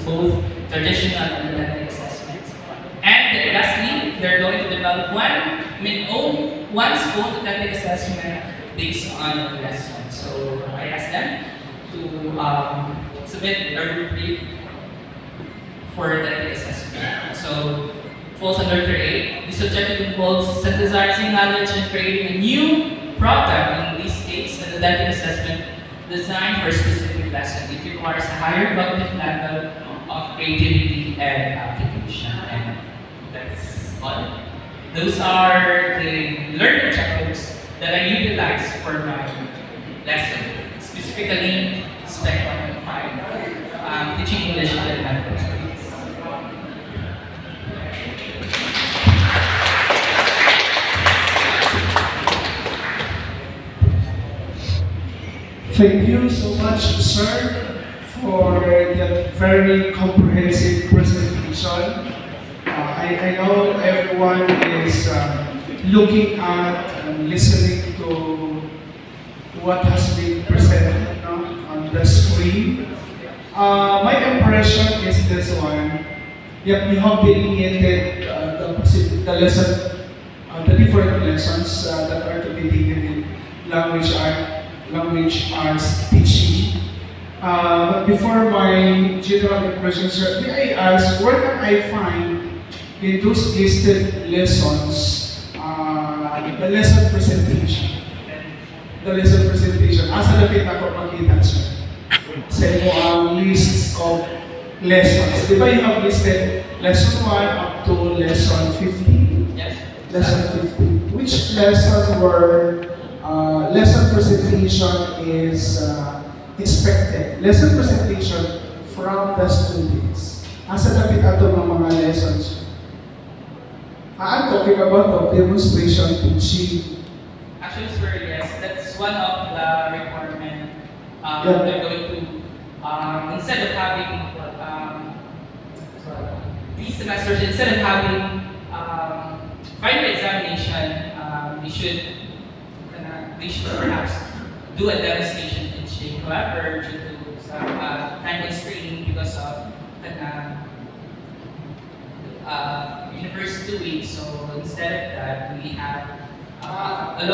both traditional and authentic assessments. And lastly, they're going to develop one's own authentic assessment based on the lesson. So I asked them to submit a rubric for authentic assessment. So falls under tier 8. This objective involves synthesizing knowledge and creating a new product, in this case, an authentic assessment designed for a specific lesson. It requires a higher cognitive level of creativity and application. And that's all. Those are the learning objectives that I utilize for my lesson, specifically Spec 1.5, teaching English and mathematics. Thank you so much, sir, for that very comprehensive presentation. I know everyone is looking at and listening to what has been presented on the screen. My impression is this one. Yep, you have delineated the lesson, the different lessons that are to be taken in language arts teaching. But before my general impression, sir, may I ask, where can I find in those listed lessons the lesson presentation? The lesson presentation. Asa lapit ako makita, sir? Sa imo ang lists of lessons. Di ba you have listed lesson 1 up to lesson 15? Yes. Lesson 15. Which lesson were lesson presentation is expected? Lesson presentation from the students. Asa lapit ato ng mga lessons? I'm talking about the demonstration teaching. Actually, sir, yes, that's one of the requirements. They're going to, instead of having these semesters, instead of having final examination, they should perhaps do a demonstration teaching. However, due to some time constraint because of university week, so instead of that, we have a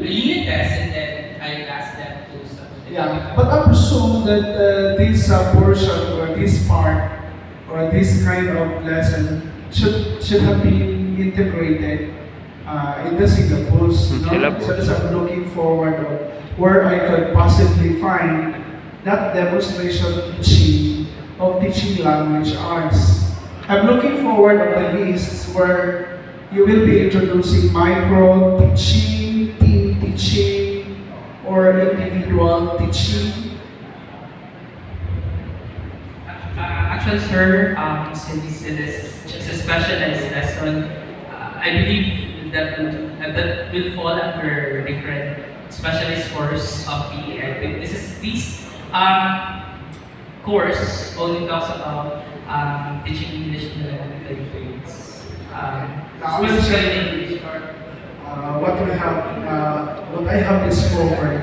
unit test, and then I asked them to submit. Yeah, but I presume that this portion or this part or this kind of lesson should have been integrated in the syllabus. No? So as I'm looking forward of where I could possibly find that demonstration teaching of teaching language arts. I'm looking forward of the lists where you will be introducing micro teaching, team teaching, or individual teaching. Actually, sir, since it is just a specialized lesson, I believe that will fall under different specialist course of PE. This course only talks about teaching English in elementary grades. Specifically English. What I have discovered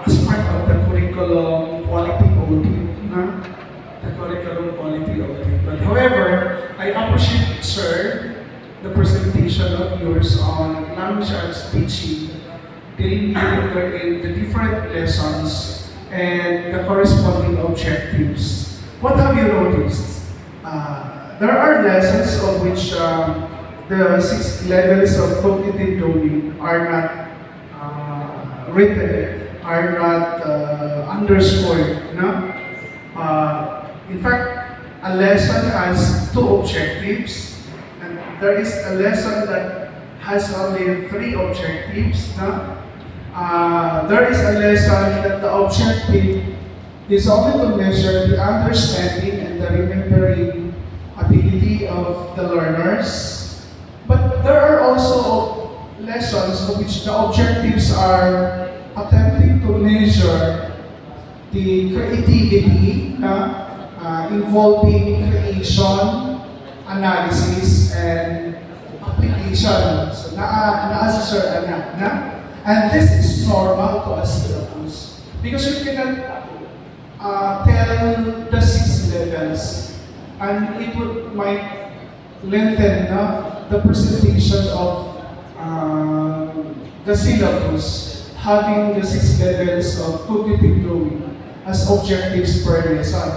as part of the curriculum quality audit, the curriculum quality audit. But however, I appreciate, sir, the presentation of yours on language arts teaching, delineating the different lessons and the corresponding objectives. What have you noticed? There are lessons of which the 6 levels of cognitive domain are not written, are not underscored. No? In fact, a lesson has 2 objectives, and there is a lesson that has only 3 objectives. No? There is a lesson that the objective is only to measure the understanding and the remembering ability of the learners. But there are also lessons of which the objectives are attempting to measure the creativity involving creation, analysis, and application. So, na-assessor na. And this is normal to a syllabus because you cannot tell the 6 levels, and it might lengthen the presentation of the syllabus, having the 6 levels of cognitive drawing as objectives per lesson.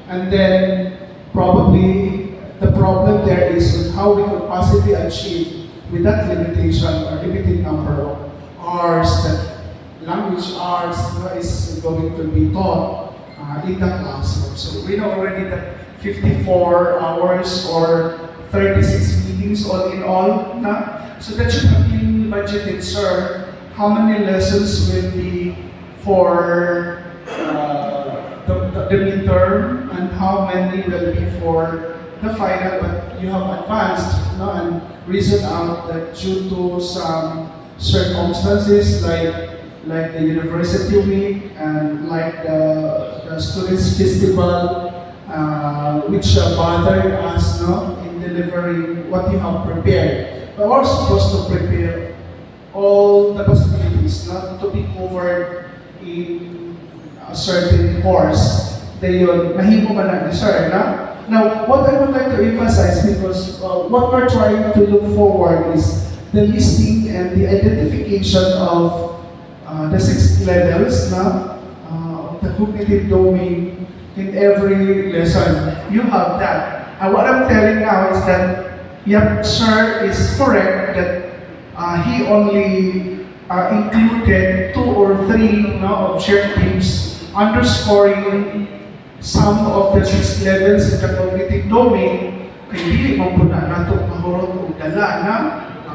And then probably the problem there is on how we could possibly achieve with that limitation or limited number of hours that language arts is going to be taught in the classroom. So we know already that 54 hours or 36 meetings all in all. So that should have been budgeted, sir. How many lessons will be for the midterm and how many will be for the final? But you have advanced and reasoned out that due to some circumstances like the university week and like the students festival, which bothered us in delivering what you have prepared. But we're supposed to prepare all the possibilities not to be covered in a certain course. Dayon, mahimo man na sir, na? Now, what I would like to emphasize, because what we're trying to look forward is the listing and the identification of the 6 levels of the cognitive domain in every lesson. You have that. And what I'm telling now is that, yep, sir is correct that he only included 2 or 3 objectives underscoring some of the 6 levels in the cognitive domain. Hindi mo po na nato mahurot o dala na.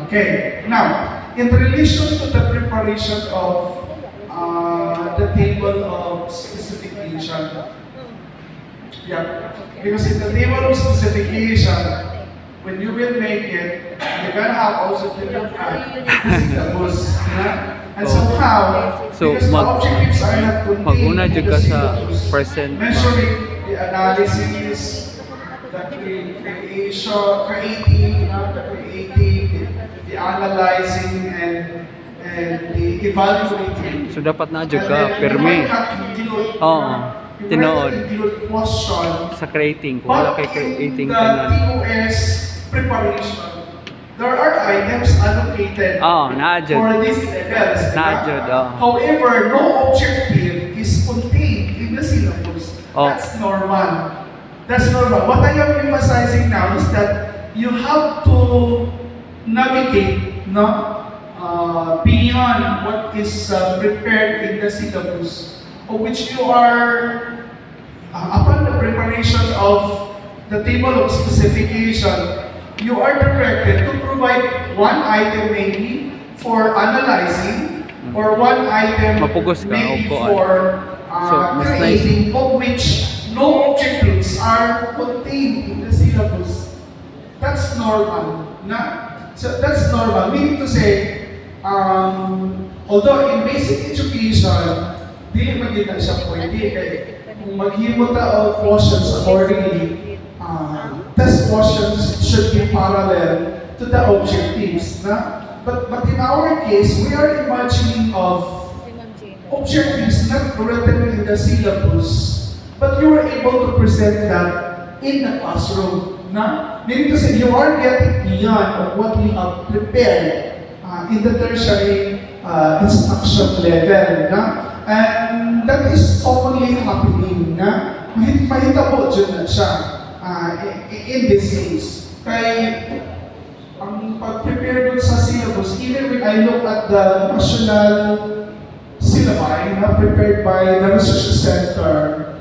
Okay. Now, in relation to the preparation of the table of specification, yeah, because in the table of specification, when you will make it, you're gonna have also to look at the syllabus, and somehow, So, because the objectives are not mag-una contained in dyan the ka sa syllabus, present. measuring the analysis, the creating, the analyzing, and the evaluating. So dapat na dyan ka, permi. Oo, tinood. Sa creating, kung wala kay creating ka na. TOS preparation, there are items allocated for these levels. However, no objective is contained in the syllabus. That's normal. That's normal. What I am emphasizing now is that you have to navigate beyond what is prepared in the syllabus, of which you are, upon the preparation of the table of specification, you are directed to provide one item maybe for analyzing, or one item maybe for creating, of which no objectives are contained in the syllabus. That's normal. So that's normal. Meaning to say, although in basic education, dili man yun na siya pwede. Kung maghimo ta of questions accordingly, test questions should be parallel to the objectives. But in our case, we are imagining of objectives not written in the syllabus, but you were able to present that in the classroom. Meaning to say, you are getting beyond of what you have prepared in the tertiary instruction level. And that is commonly happening. Mahitabo dyan na siya in this case. Kaya ang pag-prepare dun sa syllabus, even when I look at the national syllabi prepared by the research center,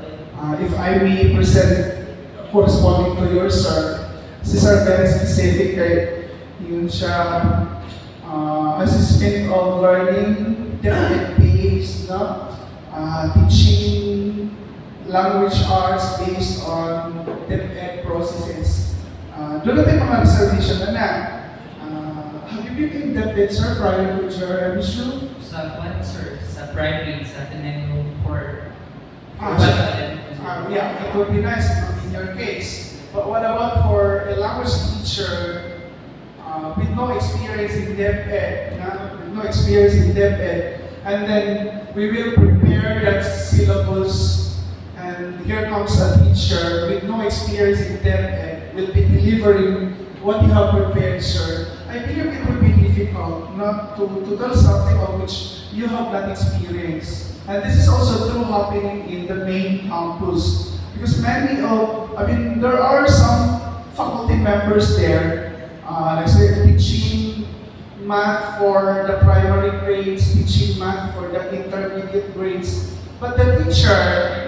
if I may present corresponding to yours, sir, these are very specific. Yun siya, assessment of learning, depth-based, teaching language arts based on depth processes. Doon natin mga reservation na. Have you been in depth, sir, prior to your MSU? Sa one, sir, sa primary, sa Tenengo for yeah, it would be nice in your case. But what about for a language teacher with no experience in depth ed, and then we will prepare that syllabus and here comes a teacher with no experience in DepEd will be delivering what you have prepared, sir. I believe it will be difficult not to tell something of which you have not experienced. And this is also true happening in the main campus. Because there are some faculty members there, let's say teaching math for the primary grades, teaching math for the intermediate grades. But the teacher